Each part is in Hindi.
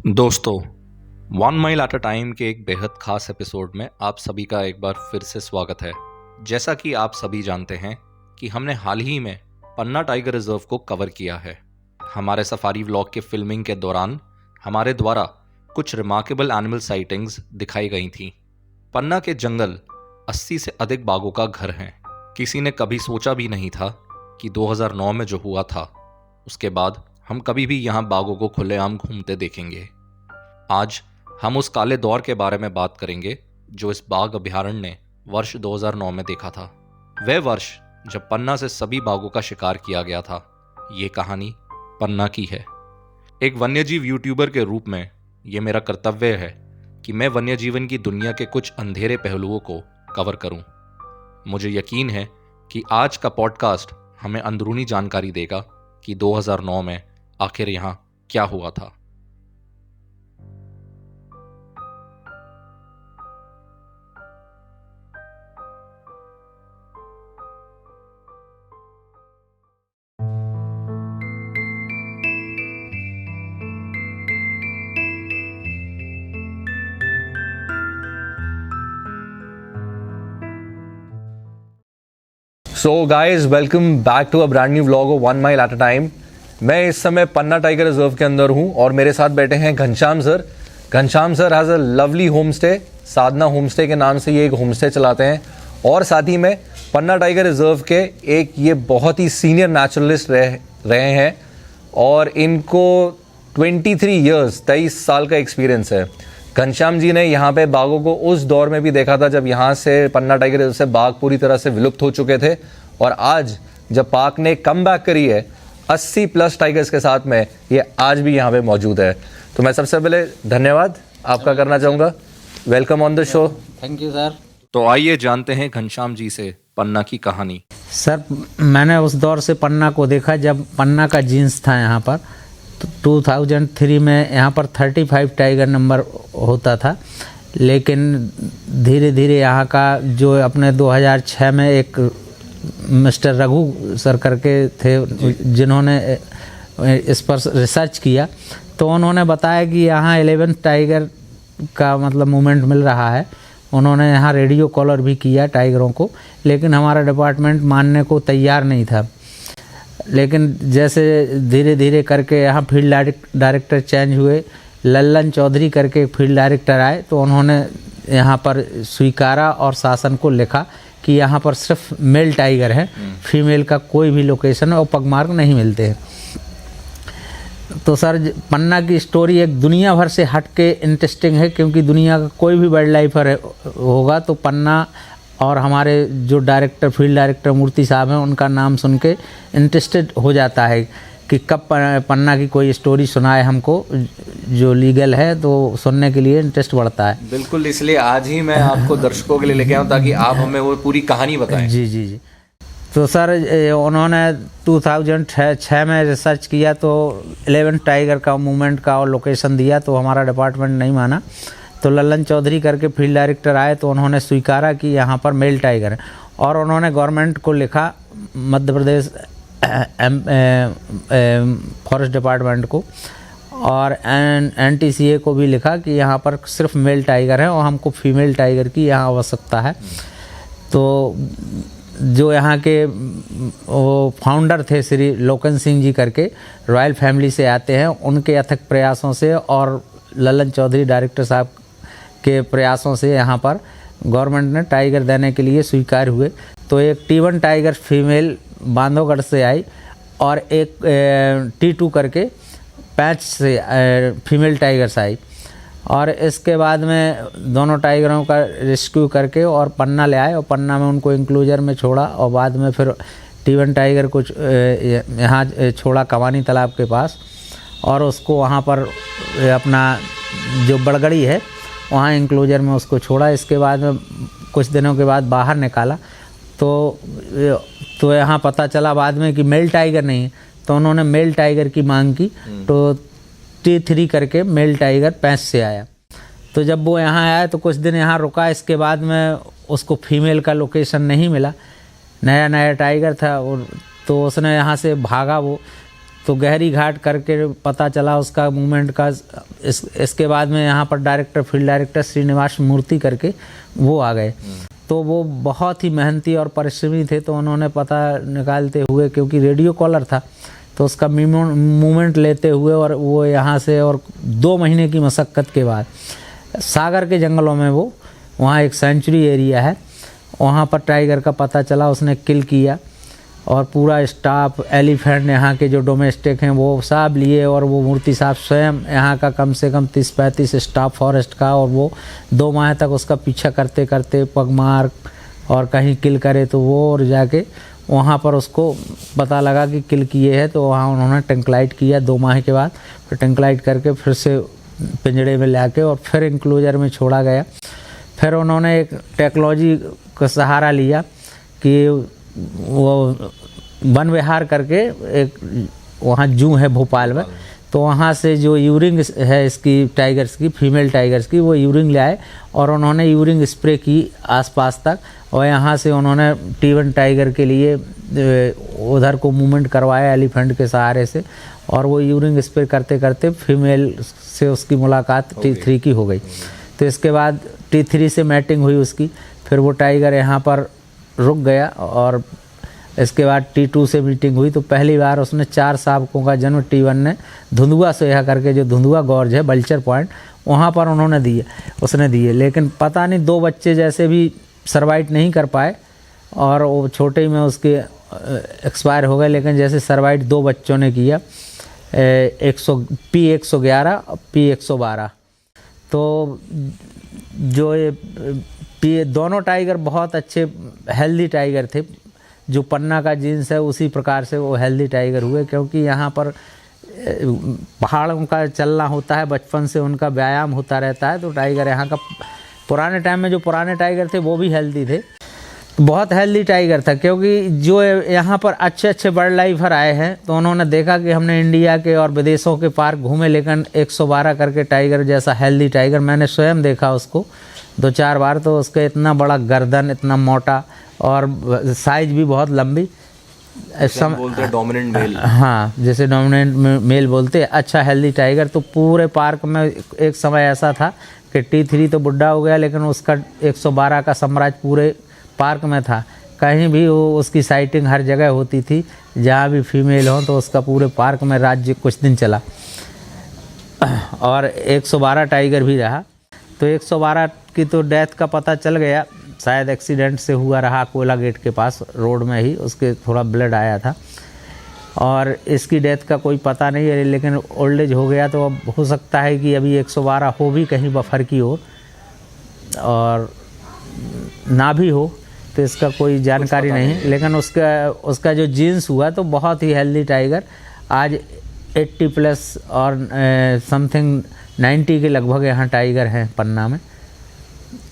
दोस्तों, one mile at a time के एक बेहद खास एपिसोड में आप सभी का एक बार फिर से स्वागत है। जैसा कि आप सभी जानते हैं कि हमने हाल ही में पन्ना टाइगर रिजर्व को कवर किया है। हमारे सफारी व्लॉग के फिल्मिंग के दौरान हमारे द्वारा कुछ रिमार्केबल एनिमल साइटिंग्स दिखाई गई थीं। पन्ना के जंगल 80 से अधिक बाघों का घर हैं। किसी ने कभी सोचा भी नहीं था कि 2009 में जो हुआ था उसके बाद हम कभी भी यहाँ बाघों को खुलेआम घूमते देखेंगे। आज हम उस काले दौर के बारे में बात करेंगे जो इस बाघ अभयारण्य ने वर्ष 2009 में देखा था। वह वर्ष जब पन्ना से सभी बाघों का शिकार किया गया था। ये कहानी पन्ना की है। एक वन्यजीव यूट्यूबर के रूप में ये मेरा कर्तव्य है कि मैं वन्यजीवन की दुनिया के कुछ अंधेरे पहलुओं को कवर करूं। मुझे यकीन है कि आज का पॉडकास्ट हमें अंदरूनी जानकारी देगा कि 2009 में आखिर यहाँ क्या हुआ था। So guys welcome back to a brand new vlog of one mile at a time. मैं इस समय पन्ना टाइगर रिजर्व के अंदर हूँ और मेरे साथ बैठे हैं Ghanshyam sir. Ghanshyam sir has a lovely home stay, Sadhana home stay के नाम से ये एक होम स्टे चलाते हैं और साथ ही में पन्ना टाइगर रिजर्व के एक ये बहुत ही सीनियर नेचुरलिस्ट रहे हैं और इनको 23 ईयर्स 23 साल का एक्सपीरियंस है। घनश्याम जी ने यहाँ पे बाघों को उस दौर में भी देखा था जब यहाँ से पन्ना टाइगर रिजर्व से बाघ पूरी तरह से विलुप्त हो चुके थे और आज जब पार्क ने कम बैक करी है 80+ टाइगर्स के साथ में, ये आज भी यहाँ पे मौजूद है। तो मैं सबसे पहले धन्यवाद आपका करना चाहूँगा। Welcome on the show. Thank you sir. तो आइए जानते हैं घनश्याम जी से पन्ना की कहानी। सर मैंने उस दौर से पन्ना को देखा जब पन्ना का जीन्स था यहाँ पर। तो 2003 में यहाँ पर 35 टाइगर नंबर होता था, लेकिन धीरे धीरे यहाँ का जो अपने 2006 में एक मिस्टर रघु सर करके थे जिन्होंने इस पर रिसर्च किया, तो उन्होंने बताया कि यहाँ 11 टाइगर का मतलब मूवमेंट मिल रहा है। उन्होंने यहाँ रेडियो कॉलर भी किया टाइगरों को, लेकिन हमारा डिपार्टमेंट मानने को तैयार नहीं था। लेकिन जैसे धीरे धीरे करके यहाँ फील्ड डायरेक्टर चेंज हुए, लल्लन चौधरी करके फील्ड डायरेक्टर आए, तो उन्होंने यहाँ पर स्वीकारा और शासन को लिखा कि यहाँ पर सिर्फ मेल टाइगर है, फीमेल का कोई भी लोकेशन और पगमार्क नहीं मिलते हैं। तो सर पन्ना की स्टोरी एक दुनिया भर से हट के इंटरेस्टिंग है, क्योंकि दुनिया का कोई भी वाइल्ड लाइफर होगा तो पन्ना और हमारे जो डायरेक्टर फील्ड डायरेक्टर मूर्ति साहब हैं उनका नाम सुन के इंटरेस्टेड हो जाता है कि कब पन्ना की कोई स्टोरी सुनाए हमको, जो लीगल है तो सुनने के लिए इंटरेस्ट बढ़ता है। बिल्कुल, इसलिए आज ही मैं आपको दर्शकों के लिए लेके आऊँ ताकि आप हमें वो पूरी कहानी बताएं। जी जी जी। तो सर उन्होंने 2006 में रिसर्च किया तो 11 टाइगर का मूवमेंट का और लोकेशन दिया, तो हमारा डिपार्टमेंट नहीं माना। तो लल्लन चौधरी करके फील्ड डायरेक्टर आए, तो उन्होंने स्वीकारा कि यहाँ पर मेल टाइगर है और उन्होंने गवर्नमेंट को लिखा, मध्य प्रदेश फॉरेस्ट डिपार्टमेंट को और NTCA को भी लिखा कि यहाँ पर सिर्फ मेल टाइगर है और हमको फीमेल टाइगर की यहाँ आवश्यकता है। तो जो यहाँ के वो फाउंडर थे श्री लोकन सिंह जी करके, रॉयल फैमिली से आते हैं, उनके अथक प्रयासों से और लल्लन चौधरी डायरेक्टर साहब के प्रयासों से यहाँ पर गवर्नमेंट ने टाइगर देने के लिए स्वीकार हुए। तो एक T1 टाइगर फीमेल बांधवगढ़ से आई और एक T2 करके पैंच से फीमेल टाइगर्स आई और इसके बाद में दोनों टाइगरों का रेस्क्यू करके और पन्ना ले आए और पन्ना में उनको इंक्लोजर में छोड़ा और बाद में फिर T1 टाइगर को यहाँ छोड़ा कवानी तालाब के पास और उसको वहाँ पर अपना जो बड़गड़ी है वहाँ इंक्लोजर में उसको छोड़ा। इसके बाद में कुछ दिनों के बाद बाहर निकाला तो यहाँ पता चला बाद में कि मेल टाइगर नहीं है, तो उन्होंने मेल टाइगर की मांग की। तो T3 करके मेल टाइगर पैंच से आया। तो जब वो यहाँ आया तो कुछ दिन यहाँ रुका, इसके बाद में उसको फीमेल का लोकेशन नहीं मिला, नया नया टाइगर था और तो उसने यहाँ से भागा वो। तो गहरी घाट करके पता चला उसका मूवमेंट का। इसके बाद में यहाँ पर डायरेक्टर, फील्ड डायरेक्टर श्रीनिवास मूर्ति करके वो आ गए। तो वो बहुत ही मेहनती और परिश्रमी थे, तो उन्होंने पता निकालते हुए, क्योंकि रेडियो कॉलर था, तो उसका मूवमेंट लेते हुए और वो यहाँ से, और 2 महीने की मशक्क़त के बाद सागर के जंगलों में वो, वहाँ एक सेंचुरी एरिया है, वहाँ पर टाइगर का पता चला। उसने किल किया और पूरा स्टाफ, एलिफेंट यहाँ के जो डोमेस्टिक हैं वो सब लिए, और वो मूर्ति साहब स्वयं यहाँ का कम से कम 30-35 स्टाफ फॉरेस्ट का, और वो 2 माह तक उसका पीछा करते करते पगमार और कहीं किल करे तो वो, और जाके वहाँ पर उसको पता लगा कि किल किए हैं, तो वहाँ उन्होंने ट्रैंक्विलाइट किया 2 माह के बाद। फिर ट्रैंक्विलाइट करके फिर से पिंजड़े में लाके और फिर इंक्लोजर में छोड़ा गया। फिर उन्होंने एक टेक्नोलॉजी का सहारा लिया कि वो वन विहार करके एक वहाँ जू है भोपाल में, तो वहाँ से जो यूरिंग है इसकी टाइगर्स की, फीमेल टाइगर्स की, वो यूरिंग ले आए और उन्होंने यूरिंग स्प्रे की आसपास तक, और यहाँ से उन्होंने T1 टाइगर के लिए उधर को मूवमेंट करवाया एलिफेंट के सहारे से, और वो यूरिंग स्प्रे करते करते फीमेल से उसकी मुलाकात T3 की हो गई। तो इसके बाद T3 से मैटिंग हुई उसकी, फिर वो टाइगर यहाँ पर रुक गया, और इसके बाद T2 से मीटिंग हुई। तो पहली बार उसने 4 शावकों का जन्म T1 ने धुंधुआ सोया करके, जो धुंधुआ गॉर्ज है, बल्चर पॉइंट, वहाँ पर उसने दिए। लेकिन पता नहीं 2 बच्चे जैसे भी सर्वाइव नहीं कर पाए, और वो छोटे ही में उसके एक्सपायर हो गए। लेकिन जैसे सर्वाइव 2 बच्चों ने किया, P111 और P112। तो जो ये दोनों टाइगर बहुत अच्छे हेल्दी टाइगर थे। जो पन्ना का जीन्स है उसी प्रकार से वो हेल्दी टाइगर हुए, क्योंकि यहाँ पर पहाड़ों का चलना होता है, बचपन से उनका व्यायाम होता रहता है। तो टाइगर यहाँ का, पुराने टाइम में जो पुराने टाइगर थे वो भी हेल्दी थे, बहुत हेल्दी टाइगर था। क्योंकि जो यहाँ पर अच्छे अच्छे बर्ड लाइफर आए हैं, तो उन्होंने देखा कि हमने इंडिया के और विदेशों के पार्क घूमे, लेकिन 112 करके टाइगर जैसा हेल्दी टाइगर मैंने स्वयं देखा उसको 2-4 बार। तो उसका इतना बड़ा गर्दन, इतना मोटा, और साइज भी बहुत लंबी, बोलते हैं डोमिनेंट मेल। हाँ, जैसे डोमिनेंट मेल बोलते हैं, अच्छा हेल्दी टाइगर। तो पूरे पार्क में एक समय ऐसा था कि T3 तो बुढ़ा हो गया, लेकिन उसका 112 का साम्राज्य पूरे पार्क में था। कहीं भी वो उसकी साइटिंग हर जगह होती थी, जहाँ भी फीमेल हो, तो उसका पूरे पार्क में राज्य कुछ दिन चला। और 112 टाइगर भी रहा। तो 112 की तो डेथ का पता चल गया, शायद एक्सीडेंट से हुआ रहा, कोयला गेट के पास रोड में ही उसके थोड़ा ब्लड आया था, और इसकी डेथ का कोई पता नहीं है। लेकिन ओल्ड एज हो गया, तो अब हो सकता है कि अभी 112 हो भी कहीं बफर की ओर, और ना भी हो, तो इसका कोई जानकारी नहीं। लेकिन उसका जो जीन्स हुआ तो बहुत ही हेल्दी टाइगर, आज 80+ और समथिंग 90 के लगभग यहाँ टाइगर हैं पन्ना में।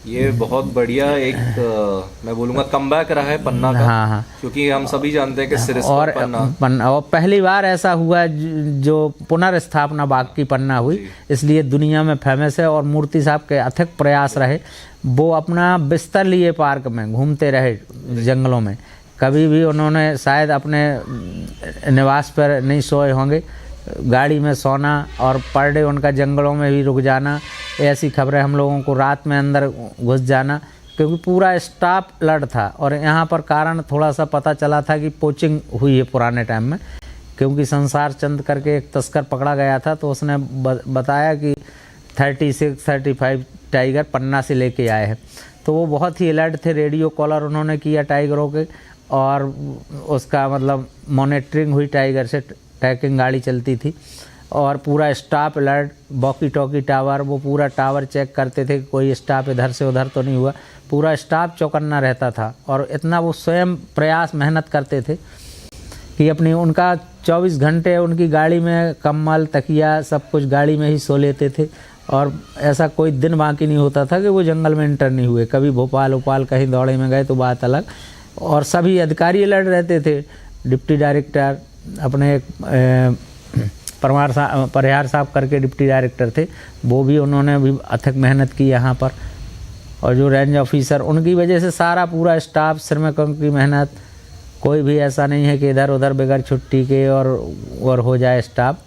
ये बहुत बढ़िया एक मैं बोलूँगा कमबैक रहा है पन्ना का। हाँ। क्योंकि हम सभी जानते हैं कि सिरस्ता पन्ना और पहली बार ऐसा हुआ जो पुनर्स्थापना बाघ की पन्ना हुई, इसलिए दुनिया में फेमस है। और मूर्ति साहब के अथक प्रयास रहे, वो अपना बिस्तर लिए पार्क में घूमते रहे जंगलों में, कभी भी उन्होंने शायद अपने निवास पर नहीं सोए होंगे, गाड़ी में सोना और पर डे उनका जंगलों में भी रुक जाना। ऐसी खबरें हम लोगों को, रात में अंदर घुस जाना, क्योंकि पूरा स्टाफ अलर्ट था। और यहाँ पर कारण थोड़ा सा पता चला था कि पोचिंग हुई है पुराने टाइम में, क्योंकि संसार चंद करके एक तस्कर पकड़ा गया था, तो उसने बताया कि 36-35 टाइगर पन्ना से लेके आए हैं। तो वो बहुत ही अलर्ट थे, रेडियो कॉलर उन्होंने किया टाइगरों के, और उसका मतलब मॉनिटरिंग हुई, टाइगर से ट्रैकिंग गाड़ी चलती थी, और पूरा staff alert, walkie talkie tower, वो पूरा टावर चेक करते थे कि कोई स्टाफ इधर से उधर तो नहीं हुआ, पूरा स्टाफ चौकन्ना रहता था। और इतना वो स्वयं प्रयास मेहनत करते थे कि अपनी, उनका 24 घंटे उनकी गाड़ी में कम्बल तकिया सब कुछ गाड़ी में ही सो लेते थे, और ऐसा कोई दिन बाकी नहीं होता था कि वो जंगल में इंटर नहीं हुए। कभी भोपाल कहीं दौड़े में गए तो बात अलग। और सभी अधिकारी अलर्ट रहते थे, डिप्टी डायरेक्टर अपने परिहार साहब करके डिप्टी डायरेक्टर थे, वो भी, उन्होंने भी अथक मेहनत की यहाँ पर। और जो रेंज ऑफिसर, उनकी वजह से सारा पूरा स्टाफ, श्रमिकों की मेहनत, कोई भी ऐसा नहीं है कि इधर उधर बगैर छुट्टी के और हो जाए स्टाफ।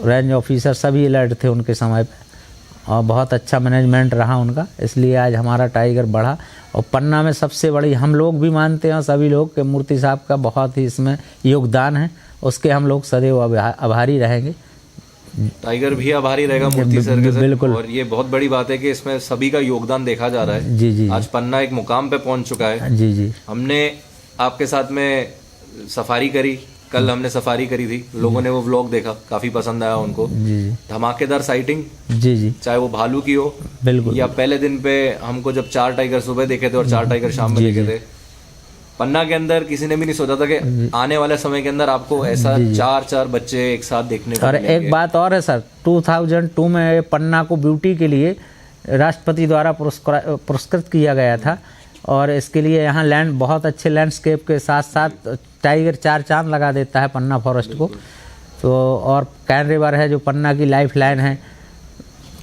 रेंज ऑफिसर सभी अलर्ट थे उनके समय पे और बहुत अच्छा मैनेजमेंट रहा उनका, इसलिए आज हमारा टाइगर बढ़ा। और पन्ना में सबसे बड़ी हम लोग भी मानते हैं सभी लोग कि मूर्ति साहब का बहुत ही इसमें योगदान है, उसके हम लोग सदैव आभारी रहेंगे। टाइगर भी आभारी रहेगा मूर्ति सर के साथ। बिल्कुल। और ये बहुत बड़ी बात है कि इसमें सभी का योगदान देखा जा रहा है। जी जी आज पन्ना एक मुकाम पे पहुंच चुका है। जी जी हमने आपके साथ में सफारी करी, कल हमने सफारी करी थी, लोगों ने वो व्लॉग देखा, काफी पसंद आया उनको। जी जी धमाकेदार साइटिंग, जी जी चाहे वो भालू की हो बिल्कुल। या पहले दिन पे हमको जब 4 टाइगर सुबह देखे थे और 4 टाइगर शाम में देखे थे। पन्ना के अंदर किसी ने भी नहीं सोचा था कि आने वाले समय के अंदर आपको ऐसा 4 बच्चे एक साथ देखने को और मिलेंगे। एक बात और है सर, 2002 में पन्ना को ब्यूटी के लिए राष्ट्रपति द्वारा पुरस्कृत किया गया था और इसके लिए यहाँ लैंड बहुत अच्छे लैंडस्केप के साथ साथ टाइगर 4 चांद लगा देता है पन्ना फॉरेस्ट को। तो और कैन रिवर है जो पन्ना की लाइफ लाइन है,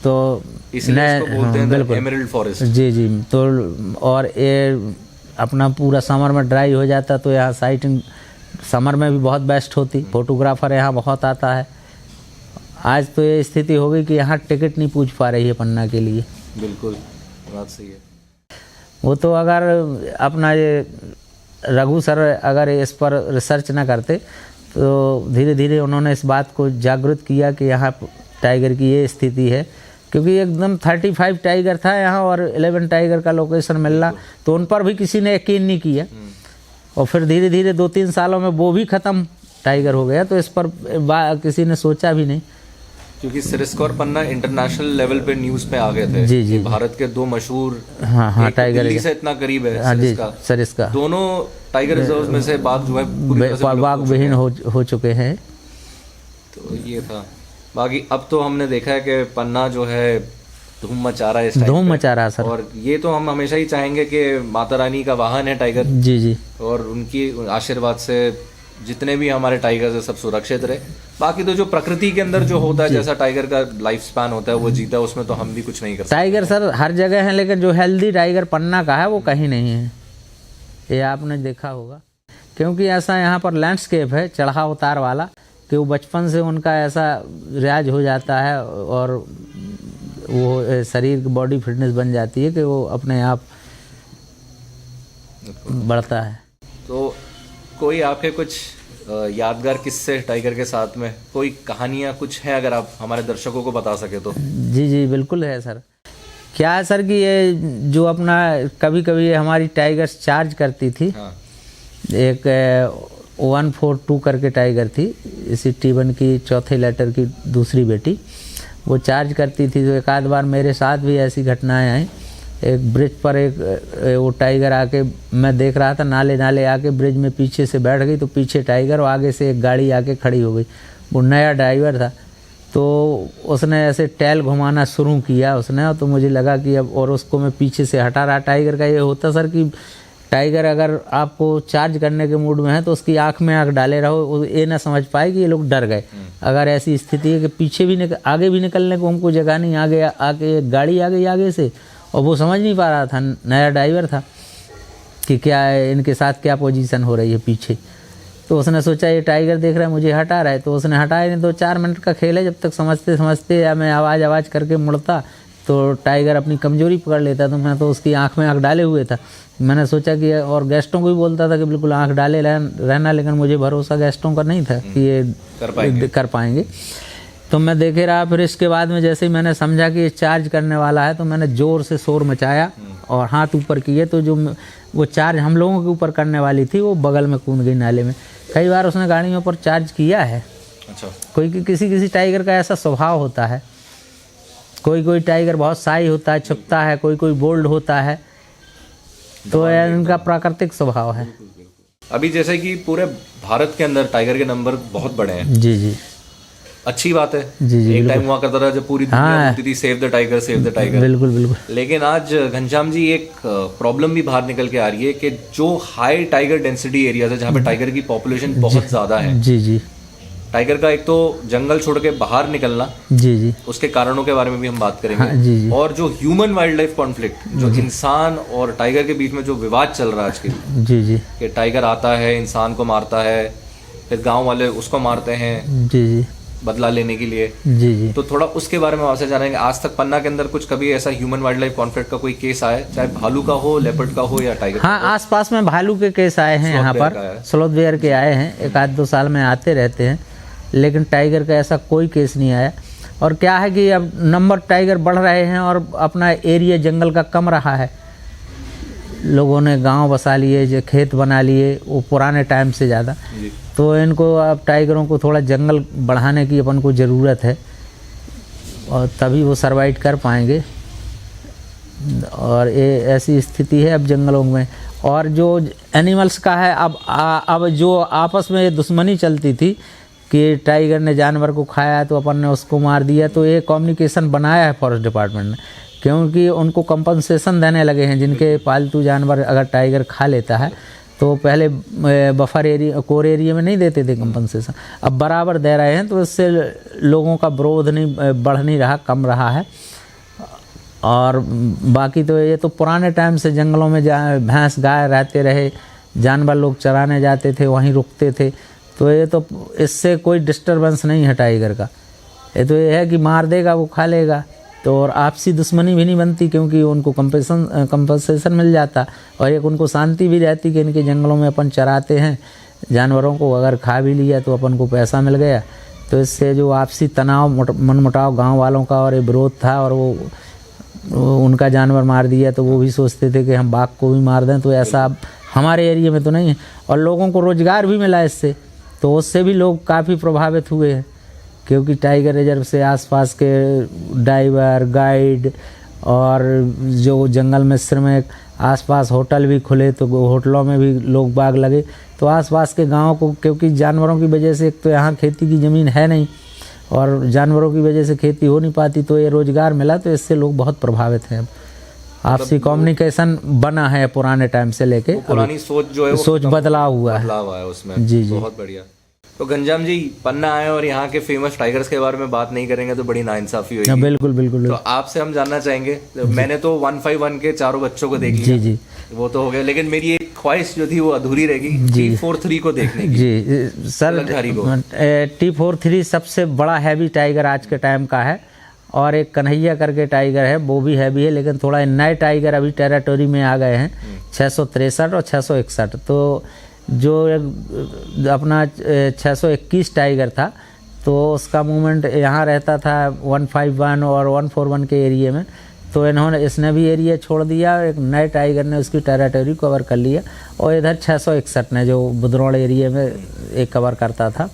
तो इसलिए इसको बोलते हैं एमरल्ड फॉरेस्ट। जी जी। तो और ये अपना पूरा समर में ड्राई हो जाता, तो यहाँ साइटिंग समर में भी बहुत बेस्ट होती, फोटोग्राफर यहाँ बहुत आता है। आज तो ये स्थिति हो गई कि यहाँ टिकट नहीं पूछ पा रही है पन्ना के लिए। बिल्कुल बात सही है। वो तो अगर अपना ये रघु सर अगर इस पर रिसर्च ना करते तो धीरे धीरे उन्होंने इस बात को जागृत किया कि यहाँ टाइगर की ये स्थिति है, क्योंकि एकदम 35 टाइगर था यहाँ और 11 टाइगर का लोकेशन मिल रहा, तो उन पर भी किसी ने यकीन नहीं किया। और फिर धीरे धीरे 2-3 सालों में वो भी ख़त्म टाइगर हो गया, तो इस पर किसी ने सोचा भी नहीं। क्योंकि सरिस्का और पन्ना इंटरनेशनल लेवल पे न्यूज पे आ गए थे। जी जी। भारत के 2 मशहूर, हाँ टाइगर दिल्ली से इतना करीब है सरिस्का, दोनों टाइगर रिजर्व में से बात जो है पूरी तरह से बाग विहीन हो चुके हैं। तो ये था। बाकी अब तो हमने देखा है कि पन्ना जो है धूम मचा रहा है इस टाइम धूम पे। मचा रहा है सर। और ये तो हम हमेशा ही चाहेंगे कि माता रानी का वाहन है टाइगर। जी जी। और उनकी आशीर्वाद से जितने भी हमारे टाइगर है सब सुरक्षित रहे। बाकी तो जो प्रकृति के अंदर जो होता है, जैसा टाइगर का लाइफ स्पैन होता है वो जीता है, उसमें तो हम भी कुछ नहीं कर सकते। टाइगर सर हर जगह है, लेकिन जो हेल्दी टाइगर पन्ना का है वो कहीं नहीं है, ये आपने देखा होगा। क्योंकि ऐसा यहाँ पर लैंडस्केप है चढ़ाव उतार वाला कि वो बचपन से उनका ऐसा रियाज हो जाता है और वो शरीर की बॉडी फिटनेस बन जाती है कि वो अपने आप बढ़ता है। तो कोई आपके कुछ यादगार किस्से टाइगर के साथ में, कोई कहानियां कुछ है अगर आप हमारे दर्शकों को बता सके तो? जी जी बिल्कुल है सर। क्या है सर कि ये जो अपना कभी कभी ये हमारी टाइगर्स चार्ज करती थी। हाँ। एक 142 करके टाइगर थी, इसी T1 की चौथे लेटर की दूसरी बेटी, वो चार्ज करती थी। तो एक आध बार मेरे साथ भी ऐसी घटनाएं आई। एक ब्रिज पर एक वो टाइगर आके, मैं देख रहा था, नाले आके ब्रिज में पीछे से बैठ गई, तो पीछे टाइगर और आगे से एक गाड़ी आके खड़ी हो गई। वो नया ड्राइवर था, तो उसने ऐसे टैल घुमाना शुरू किया उसने, तो मुझे लगा कि अब, और उसको मैं पीछे से हटा रहा। टाइगर का ये होता सर कि टाइगर अगर आपको चार्ज करने के मूड में है तो उसकी आंख में आंख डाले रहो, वो ये ना समझ पाए कि ये लोग डर गए। अगर ऐसी स्थिति है कि पीछे भी आगे भी निकलने को हमको जगह नहीं, आगे आके गाड़ी आ गई आगे से, और वो समझ नहीं पा रहा था, नया ड्राइवर था, कि क्या है इनके साथ क्या पोजीशन हो रही है पीछे। तो उसने सोचा ये टाइगर देख रहा है मुझे हटा रहा है, तो उसने हटाया नहीं। 2-4 मिनट का खेल है, जब तक समझते समझते या मैं आवाज़ करके मुड़ता तो टाइगर अपनी कमजोरी पकड़ लेता। तो मैं तो उसकी आंख में आंख डाले हुए था। मैंने सोचा कि, और गेस्टों को भी बोलता था कि बिल्कुल आंख डाले रहना, लेकिन मुझे भरोसा गेस्टों का नहीं था कि ये कर पाएंगे। तो मैं देखे रहा। फिर इसके बाद में जैसे ही मैंने समझा कि ये चार्ज करने वाला है, तो मैंने ज़ोर से शोर मचाया और हाथ ऊपर किए, तो जो वो चार्ज हम लोगों के ऊपर करने वाली थी वो बगल में कूद गई नाले में। कई बार उसने गाड़ियों पर चार्ज किया है। अच्छा। कोई किसी टाइगर का ऐसा स्वभाव होता है, कोई टाइगर बहुत साई होता है, छुपता है, कोई बोल्ड होता है, तो इनका प्राकृतिक स्वभाव है। अभी जैसे कि पूरे भारत के अंदर टाइगर के नंबर बहुत बड़े हैं। जी जी। अच्छी बात है। जी जी। एक टाइम हुआ करता था जब पूरी दुनिया बोलती थी save the tiger, save the tiger. बिल्कुल बिल्कुल। लेकिन आज घनश्याम जी एक प्रॉब्लम भी बाहर निकल के आ रही है कि जो हाई टाइगर डेंसिटी एरियाज है, जहाँ पे टाइगर की पॉपुलेशन बहुत ज्यादा है, जी जी, टाइगर का एक तो जंगल छोड़ के बाहर निकलना, जी जी उसके कारणों के बारे में भी हम बात करेंगे। हाँ, जी जी और जो ह्यूमन वाइल्ड लाइफ कॉन्फ्लिक्ट, जो इंसान और टाइगर के बीच में जो विवाद चल रहा है आज के, जी जी कि टाइगर आता है इंसान को मारता है, फिर गांव वाले उसको मारते हैं जी जी बदला लेने के लिए। जी जी तो थोड़ा उसके बारे में आपसे जानेंगे। आज तक पन्ना के अंदर कुछ कभी ऐसा ह्यूमन वाइल्ड लाइफ कॉन्फ्लिक्ट का कोई केस आया, चाहे भालू का हो, लेपर्ड का हो या टाइगर हाँ, आसपास में भालू के केस आए हैं यहाँ बेयर का पर, है। स्लोथ बेयर के आए हैं, एक आध 2 साल में आते रहते हैं, लेकिन टाइगर का ऐसा कोई केस नहीं आया। और क्या है कि अब नंबर टाइगर बढ़ रहे हैं और अपना एरिया जंगल का कम रहा है, लोगों ने गांव बसा लिए, जो खेत बना लिए वो पुराने टाइम से ज़्यादा, जी। तो इनको अब टाइगरों को थोड़ा जंगल बढ़ाने की अपन को ज़रूरत है और तभी वो सर्वाइव कर पाएंगे। और ये ऐसी स्थिति है अब जंगलों में। और जो एनिमल्स का है, अब जो आपस में ये दुश्मनी चलती थी कि टाइगर ने जानवर को खाया तो अपन ने उसको मार दिया, तो ये कम्युनिकेशन बनाया है फॉरेस्ट डिपार्टमेंट ने, क्योंकि उनको कंपनसेशन देने लगे हैं। जिनके पालतू जानवर अगर टाइगर खा लेता है तो पहले बफर एरिया, कोर एरिया में नहीं देते थे कंपनसेशन, अब बराबर दे रहे हैं, तो इससे लोगों का विरोध नहीं बढ़ नहीं रहा, कम रहा है। और बाकी तो ये तो पुराने टाइम से जंगलों में भैंस गाय रहते रहे, जानवर लोग चराने जाते थे, वहीं रुकते थे, तो ये तो इससे कोई डिस्टरबेंस नहीं है टाइगर का। ये तो ये है कि मार देगा वो खा लेगा, तो और आपसी दुश्मनी भी नहीं बनती, क्योंकि उनको कंपनसेशन मिल जाता, और एक उनको शांति भी रहती कि इनके जंगलों में अपन चराते हैं जानवरों को, अगर खा भी लिया तो अपन को पैसा मिल गया। तो इससे जो आपसी तनाव मनमुटाव गांव वालों का और ये विरोध था, और वो उनका जानवर मार दिया तो वो भी सोचते थे कि हम बाघ को भी मार दें, तो ऐसा अब हमारे एरिया में तो नहीं है। और लोगों को रोज़गार भी मिला इससे, तो उससे भी लोग काफ़ी प्रभावित हुए हैं, क्योंकि टाइगर रिजर्व से आसपास के डाइवर, गाइड और जो जंगल में श्रमिक, आसपास होटल भी खुले, तो होटलों में भी लोग बाग लगे, तो आसपास के गांवों को, क्योंकि जानवरों की वजह से एक तो यहाँ खेती की ज़मीन है नहीं और जानवरों की वजह से खेती हो नहीं पाती, तो ये रोज़गार मिला, तो इससे लोग बहुत प्रभावित हैं। अब आपसी कम्युनिकेशन बना है पुराने टाइम से लेके, पुरानी सोच जो है वो सोच बदलाव हुआ है। बदलाव आया उसमें। जी जी बहुत बढ़िया। तो घनश्याम जी, पन्ना आए और यहाँ के फेमस टाइगर्स के बारे में बात नहीं करेंगे तो बड़ी नाइंसाफी हाँ, होगी। बिल्कुल बिल्कुल। तो आपसे हम जानना चाहेंगे, मैंने तो 151 के चारों बच्चों को देख लिया, जी जी वो तो हो गया, लेकिन मेरी एक ख्वाहिश जो थी वो अधूरी रहेगी, T43 को देखने की। जी सर, अलगधारी को। T43 सबसे बड़ा हैवी टाइगर आज के टाइम का है, और एक कन्हैया करके टाइगर है, वो भी हैवी है, लेकिन थोड़ा नए टाइगर अभी टेरिटरी में आ गए हैं, 663 और 661। तो जो अपना 621 टाइगर था, तो उसका मूवमेंट यहाँ रहता था 151 और 141 के एरिया में, तो इसने भी एरिया छोड़ दिया, एक नए टाइगर ने उसकी टेरिटरी कवर कर लिया, और इधर 661 ने जो बुधरौड़ एरिया में एक कवर करता था,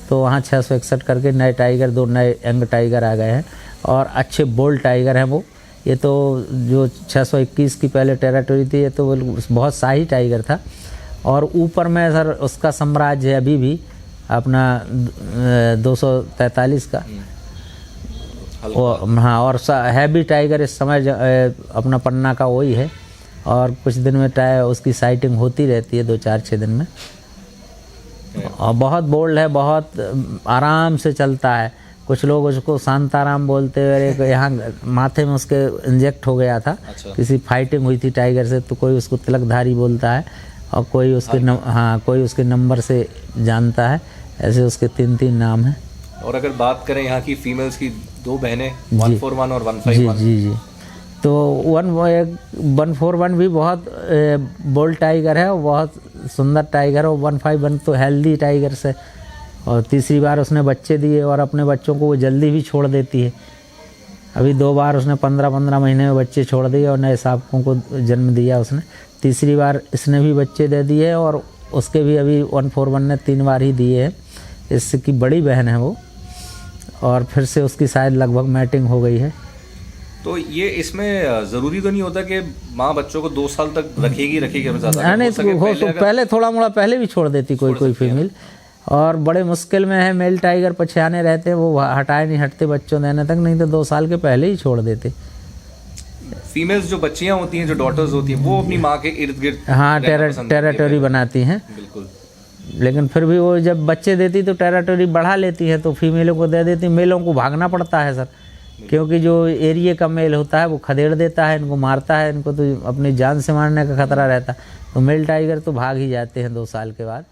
तो वहाँ 661 करके नए टाइगर, 2 नए यंग टाइगर आ गए हैं, और अच्छे बोल्ड टाइगर हैं वो। ये तो जो 621 की पहले टेरिटरी थी, ये तो बहुत शाही टाइगर था, और ऊपर में सर उसका साम्राज्य है अभी भी अपना 243 का। हाँ, और हैवी टाइगर इस समय अपना पन्ना का वही है, और कुछ दिन में उसकी साइटिंग होती रहती है, 2-4-6 दिन में, और बहुत बोल्ड है, बहुत आराम से चलता है। कुछ लोग उसको शांताराम बोलते हैं। एक यहाँ माथे में उसके इंजेक्ट हो गया था, किसी फाइटिंग हुई थी टाइगर से, तो कोई उसको तिलकधारी बोलता है, और कोई उसके कोई उसके नंबर से जानता है, ऐसे उसके 3-3 नाम हैं। और अगर बात करें यहाँ की फीमेल्स की, 2 बहनें 141 और 151। जी जी जी। तो 141 भी बहुत बोल्ड टाइगर है, और बहुत सुंदर टाइगर है, और 151 तो हेल्दी टाइगर से, और तीसरी बार उसने बच्चे दिए, और अपने बच्चों को वो जल्दी भी छोड़ देती है। अभी 2 बार उसने 15-15 महीने में बच्चे छोड़ दिए और नए शावकों को जन्म दिया उसने। तीसरी बार इसने भी बच्चे दे दिए, और उसके भी अभी 141 ने 3 बार ही दिए हैं। इसकी बड़ी बहन है वो, और फिर से उसकी शायद लगभग मैटिंग हो गई है। तो ये इसमें ज़रूरी तो नहीं होता कि माँ बच्चों को 2 साल तक रखेगी ज़्यादा? नहीं, तो पहले थोड़ा मोड़ा पहले भी छोड़ देती कोई फीमेल, और बड़े मुश्किल में है, मेल टाइगर पछाने रहते हैं, वो हटाए नहीं हटते बच्चों देने तक, नहीं तो 2 साल के पहले ही छोड़ देते। फीमेल्स जो बच्चियां होती हैं, जो डॉटर्स होती हैं, वो अपनी माँ के इर्द गिर्द हाँ टेरिटरी बनाती हैं। बिल्कुल। लेकिन फिर भी वो जब बच्चे देती तो टेरिटरी बढ़ा लेती है, तो फीमेलों को दे देती। मेलों को भागना पड़ता है सर, क्योंकि जो एरिया का मेल होता है वो खदेड़ देता है, इनको मारता है, इनको तो अपनी जान से मारने का खतरा रहता है। तो मेल टाइगर तो भाग ही जाते हैं 2 साल के बाद।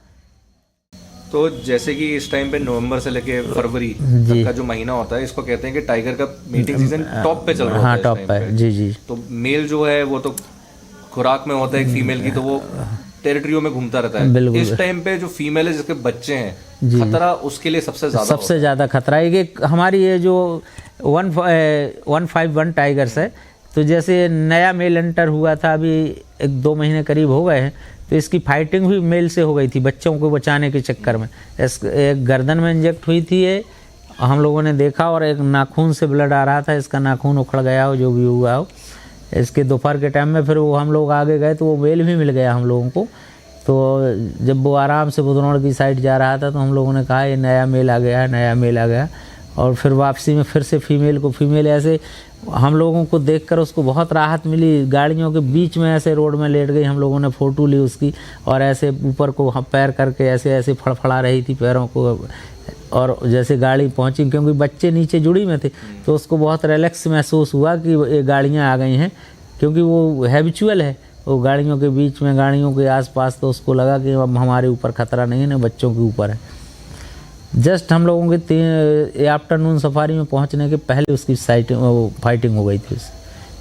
तो जैसे कि इस टाइम पे नवंबर से लेके फरवरी तक का जो महीना होता है, इसको कहते हैं कि टाइगर का मीटिंग सीजन टॉप पे चल रहा होता है। हाँ, टॉप पे। जी जी। तो मेल जो है वो तो खुराक में होता है एक फीमेल की, तो वो टेरिटरियों में घूमता रहता है। इस टाइम पे जो फीमेल है जिसके बच्चे हैं, खतरा उसके लिए सबसे ज्यादा खतरा है कि हमारी ये जो 151 टाइगर्स है, तो जैसे नया मेल एंटर हुआ था, अभी 1-2 महीने करीब हो गए हैं, तो इसकी फाइटिंग भी मेल से हो गई थी बच्चों को बचाने के चक्कर में। एक गर्दन में इंजेक्ट हुई थी ये, हम लोगों ने देखा, और एक नाखून से ब्लड आ रहा था, इसका नाखून उखड़ गया हो, जो भी हुआ हो। इसके दोपहर के टाइम में फिर वो हम लोग आगे गए तो वो मेल भी मिल गया हम लोगों को। तो जब वो आराम से बुधनौर की साइड जा रहा था, तो हम लोगों ने कहा ये नया मेल आ गया है, नया मेल आ गया। और फिर वापसी में फिर से फीमेल ऐसे हम लोगों को देखकर उसको बहुत राहत मिली। गाड़ियों के बीच में ऐसे रोड में लेट गई, हम लोगों ने फ़ोटो ली उसकी, और ऐसे ऊपर को पैर करके ऐसे फड़फड़ा रही थी पैरों को, और जैसे गाड़ी पहुंची, क्योंकि बच्चे नीचे जुड़ी में थे, तो उसको बहुत रिलैक्स महसूस हुआ कि ये गाड़ियाँ आ गई हैं, क्योंकि वो हैबिचुअल है वो गाड़ियों के बीच में, गाड़ियों के आसपास। तो उसको लगा कि अब हमारे ऊपर खतरा नहीं है, ना बच्चों के ऊपर है। जस्ट हम लोगों के आफ्टरनून सफारी में पहुंचने के पहले उसकी फाइटिंग हो गई थी,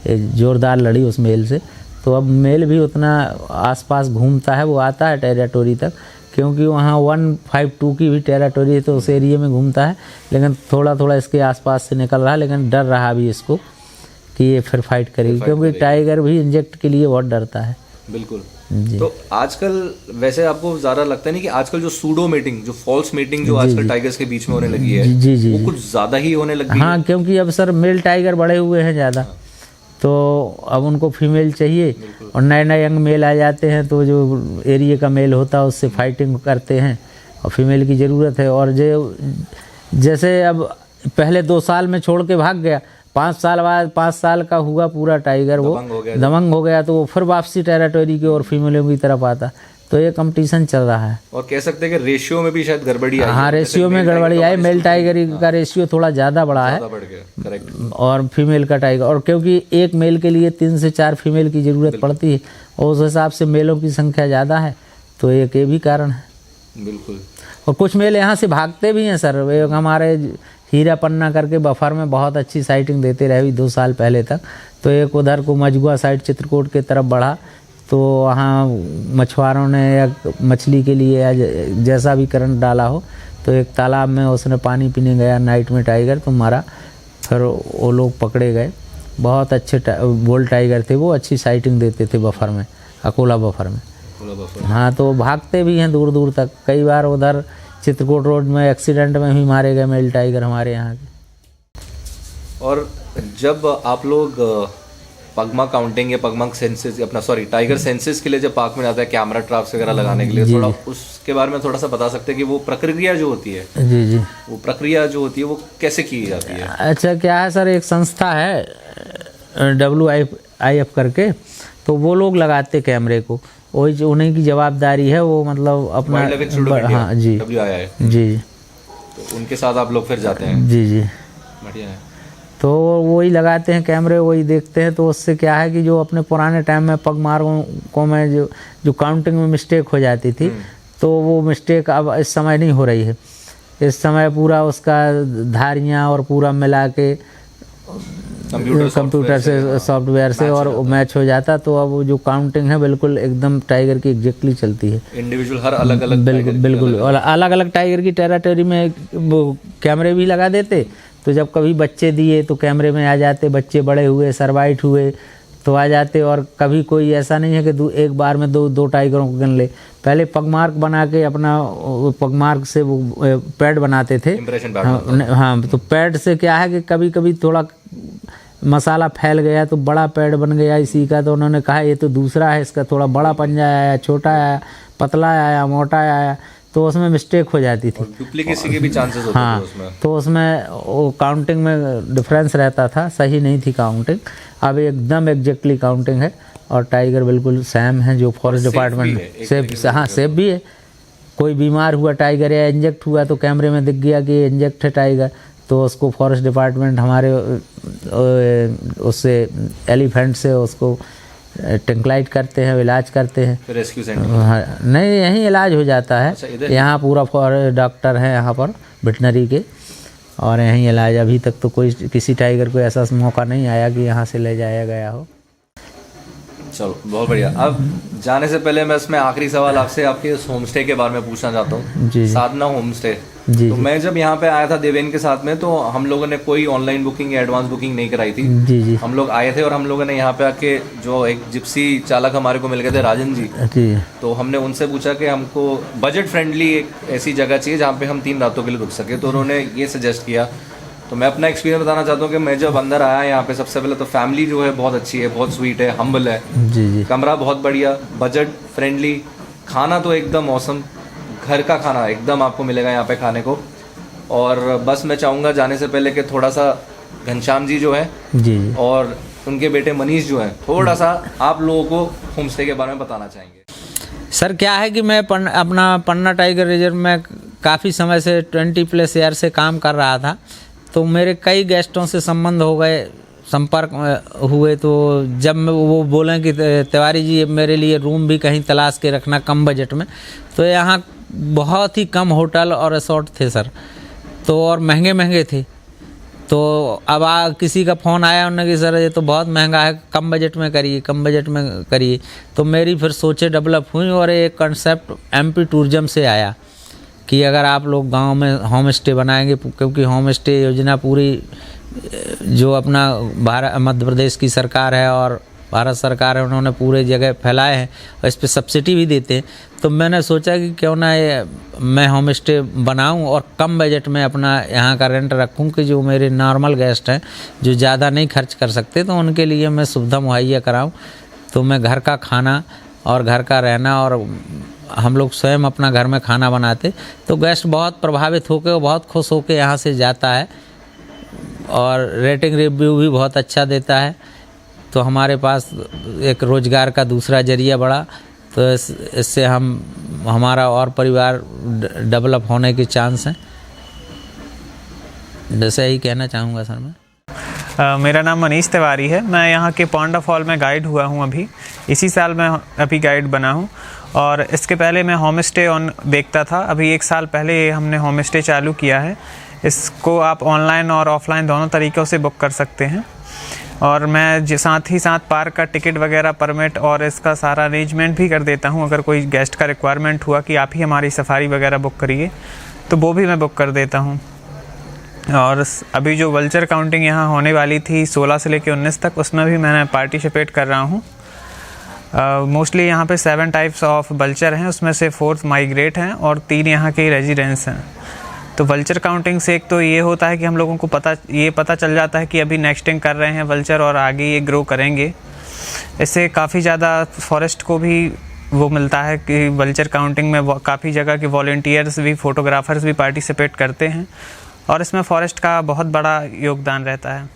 जोरदार लड़ी उस मेल से। तो अब मेल भी उतना आसपास घूमता है, वो आता है टेरिटोरी तक, क्योंकि वहाँ 152 की भी टेरिटोरी है, तो उस एरिया में घूमता है, लेकिन थोड़ा थोड़ा इसके आसपास से निकल रहा है। लेकिन डर रहा भी इसको कि ये फिर फाइट करेगी, क्योंकि टाइगर भी इंजेक्ट के लिए बहुत डरता है। बिल्कुल। तो आजकल वैसे आपको ज़्यादा लगता नहीं कि आजकल जो सूडो मीटिंग, जो फॉल्स मीटिंग जो आजकल टाइगर्स के बीच में होने लगी है, जी, वो कुछ ज़्यादा ही होने लगी है? हाँ, क्योंकि अब सर मेल टाइगर बड़े हुए हैं ज़्यादा, तो अब उनको फीमेल चाहिए, और नए नए यंग मेल आ जाते हैं, तो जो एरिया का मेल होता है उससे फाइटिंग करते हैं, और फीमेल की ज़रूरत है। और जैसे अब पहले 2 साल में छोड़ के भाग गया, 5 साल बाद 5 साल का हुआ पूरा टाइगर, वो दबंग हो गया, तो वो फिर वापसी टेरिटोरी की और फीमेलों की तरफ आता। तो ये कंपटीशन चल रहा है, और कह सकते हैं कि रेशियो में भी शायद गड़बड़ी आई। हाँ, रेशियो में गड़बड़ी आई। मेल टाइगर का रेशियो थोड़ा ज़्यादा बढ़ा है, और फीमेल का टाइगर, और क्योंकि एक मेल के लिए 3 से 4 फीमेल की ज़रूरत पड़ती है, और उस हिसाब से मेलों की संख्या ज़्यादा है, तो एक ये भी कारण है। बिल्कुल। और कुछ मेल यहाँ से भागते भी हैं सर। एक हमारे हीरा पन्ना करके बफर में बहुत अच्छी साइटिंग देते रहे 2 साल पहले तक। तो एक उधर को मजगुआ साइड चित्रकूट के तरफ बढ़ा, तो वहाँ मछुआरों ने या मछली के लिए या जैसा भी करंट डाला हो, तो एक तालाब में उसने पानी पीने गया नाइट में टाइगर, तो मारा, फिर वो लोग पकड़े गए। बहुत अच्छे बोल टाइगर थे वो, अच्छी साइटिंग देते थे बफर में, अकोला बफर में। हाँ, तो भागते भी हैं दूर दूर तक। कई बार उधर चित्रकूट रोड में एक्सीडेंट में भी मारे गए मेल टाइगर हमारे यहाँ के। और जब आप लोग पगमा काउंटिंग या पगमा सेंसेस टाइगर सेंसेस के लिए जब पार्क में जाता है कैमरा ट्रैप्स वगैरह लगाने के लिए, थोड़ा उसके बारे में थोड़ा सा बता सकते हैं कि वो प्रक्रिया जो होती है? जी, वो प्रक्रिया जो होती है वो कैसे की जाती है? अच्छा, क्या है सर, एक संस्था है WIF करके, तो वो लोग लगाते कैमरे को, वही जो उन्हीं की जवाबदारी है, वो मतलब अपना। हाँ जी, जी, तो उनके साथ आप लोग फिर जाते हैं? जी, बढ़िया है। तो वही लगाते हैं कैमरे, वही देखते हैं। तो उससे क्या है कि जो अपने पुराने टाइम में पगमार्कों में जो काउंटिंग में मिस्टेक हो जाती थी, तो वो मिस्टेक अब इस समय नहीं हो रही है। इस समय पूरा उसका धारियाँ और पूरा मिला के कंप्यूटर से, सॉफ्टवेयर से और मैच हो जाता। तो अब जो काउंटिंग है बिल्कुल एकदम टाइगर की एग्जैक्टली चलती है। इंडिविजुअल हर अलग अलग, बिल्कुल, और अलग अलग टाइगर की टेरिटरी में वो कैमरे भी लगा देते। तो जब कभी बच्चे दिए तो कैमरे में आ जाते, बच्चे बड़े हुए, सरवाइट हुए तो आ जाते। और कभी कोई ऐसा नहीं है कि एक बार में दो टाइगरों को गिन ले। पहले पगमार्क बना के अपना पगमार्क से वो पैड बनाते थे। हाँ, तो पैड से क्या है कि कभी कभी थोड़ा मसाला फैल गया तो बड़ा पैड बन गया इसी का, तो उन्होंने कहा ये तो दूसरा है, इसका थोड़ा बड़ा पंजा आया, छोटा आया, पतला आया, मोटा आया, तो उसमें मिस्टेक हो जाती थी। डुप्लीकेसी के भी चांसेस होते थे उसमें। तो उसमें वो काउंटिंग में डिफरेंस रहता था, सही नहीं थी काउंटिंग। अब एकदम एग्जैक्टली काउंटिंग है, और टाइगर बिल्कुल सेम है जो फॉरेस्ट डिपार्टमेंट सेफ भी है। कोई बीमार हुआ टाइगर या इंजेक्ट हुआ तो कैमरे में दिख गया कि इंजेक्ट है टाइगर, तो उसको फॉरेस्ट डिपार्टमेंट हमारे उससे एलिफेंट से उसको टेंक्लाइट करते हैं, इलाज करते हैं। Rescue centre? हाँ, नहीं, यहीं इलाज हो जाता है। यहाँ पूरा फॉरेस्ट डॉक्टर है यहाँ पर वेटनरी के, और यहीं इलाज। अभी तक तो कोई किसी टाइगर को ऐसा मौका नहीं आया कि यहाँ से ले जाया गया हो। चलो बहुत बढ़िया। अब जाने से पहले मैं इसमें आखिरी सवाल आपसे आपके इस होम स्टे के बारे में पूछना चाहता हूँ। जी। साधना होम स्टे। जी। तो मैं जब यहाँ पे आया था देवेन के साथ में, तो हम लोगों ने कोई ऑनलाइन बुकिंग या एडवांस बुकिंग नहीं कराई थी। जी जी। हम लोग आए थे और हम लोगों ने यहाँ पे आके, जो एक जिप्सी चालक हमारे को मिल गए थे, राजन जी, तो हमने उनसे पूछा कि हमको बजट फ्रेंडली एक ऐसी जगह चाहिए जहाँ पे हम 3 रातों के लिए रुक सके। तो उन्होंने ये सजेस्ट किया। तो मैं अपना एक्सपीरियंस बताना चाहता हूँ कि मैं जब अंदर आया यहाँ पे, सबसे पहले तो फैमिली जो है बहुत अच्छी है, बहुत स्वीट है, हम्बल है। जी जी। कमरा बहुत बढ़िया, बजट फ्रेंडली, खाना तो एकदम औसम, घर का खाना एकदम आपको मिलेगा यहाँ पे खाने को। और बस मैं चाहूँगा जाने से पहले कि थोड़ा सा घनश्याम जी जो है जी और उनके बेटे मनीष जो हैं, थोड़ा सा आप लोगों को होम स्टे के बारे में बताना चाहेंगे। सर, क्या है कि मैं अपना पन्ना टाइगर रिजर्व में काफ़ी समय से 20+ ईयर से काम कर रहा था। तो मेरे कई गेस्टों से संबंध हो गए, संपर्क हुए। तो जब मैं वो बोलें कि तिवारी जी मेरे लिए रूम भी कहीं तलाश के रखना कम बजट में, तो यहाँ बहुत ही कम होटल और रिसोर्ट थे सर, तो और महंगे महंगे थे। तो अब किसी का फ़ोन आया उन्होंने कि सर ये तो बहुत महंगा है, कम बजट में करिए, कम बजट में करिए। तो मेरी फिर सोचें डेवलप हुई और एक कंसेप्ट MP टूरिज्म से आया कि अगर आप लोग गांव में होम स्टे बनाएंगे, क्योंकि होम स्टे योजना पूरी जो अपना मध्य प्रदेश की सरकार है और भारत सरकार है, उन्होंने पूरे जगह फैलाए हैं और इस पर सब्सिडी भी देते हैं। तो मैंने सोचा कि क्यों ना ये मैं होम स्टे बनाऊं और कम बजट में अपना यहाँ का रेंट रखूं कि जो मेरे नॉर्मल गेस्ट हैं जो ज़्यादा नहीं खर्च कर सकते, तो उनके लिए मैं सुविधा मुहैया कराऊं। तो मैं घर का खाना और घर का रहना, और हम लोग स्वयं अपना घर में खाना बनाते, तो गेस्ट बहुत प्रभावित होकर और बहुत खुश होकर यहाँ से जाता है, और रेटिंग रिव्यू भी बहुत अच्छा देता है। तो हमारे पास एक रोज़गार का दूसरा जरिया बढ़ा। तो इससे हमारा और परिवार डेवलप होने के चांस हैं। जैसे ही कहना चाहूँगा सर मैं। मेरा नाम मनीष तिवारी है। मैं यहाँ के पॉन्ड ऑफ फॉल में गाइड हुआ हूँ अभी। इसी साल मैं अभी गाइड बना हूँ, और इसके पहले मैं होम स्टे देखता था। अभी 1 साल पहले हमने होम स्टे चालू किया है। इसको आप ऑनलाइन और ऑफलाइन दोनों तरीक़ों से बुक कर सकते हैं। और मैं साथ ही साथ पार्क का टिकट वगैरह, परमिट और इसका सारा अरेंजमेंट भी कर देता हूँ। अगर कोई गेस्ट का रिक्वायरमेंट हुआ कि आप ही हमारी सफारी वगैरह बुक करिए, तो वो भी मैं बुक कर देता हूँ। और अभी जो वल्चर काउंटिंग यहाँ होने वाली थी 16 से लेकर 19 तक, उसमें भी मैंने पार्टिसिपेट कर रहा हूँ। मोस्टली यहाँ पे 7 टाइप्स ऑफ वल्चर हैं, उसमें से 4 माइग्रेट हैं और 3 यहाँ के रेजिडेंस हैं। तो वल्चर काउंटिंग से एक तो ये होता है कि हम लोगों को पता चल जाता है कि अभी नेक्स्टिंग कर रहे हैं वल्चर और आगे ये ग्रो करेंगे। इससे काफ़ी ज़्यादा फॉरेस्ट को भी वो मिलता है कि वल्चर काउंटिंग में काफ़ी जगह के वॉलंटियर्स भी, फोटोग्राफर्स भी पार्टिसिपेट करते हैं, और इसमें फॉरेस्ट का बहुत बड़ा योगदान रहता है।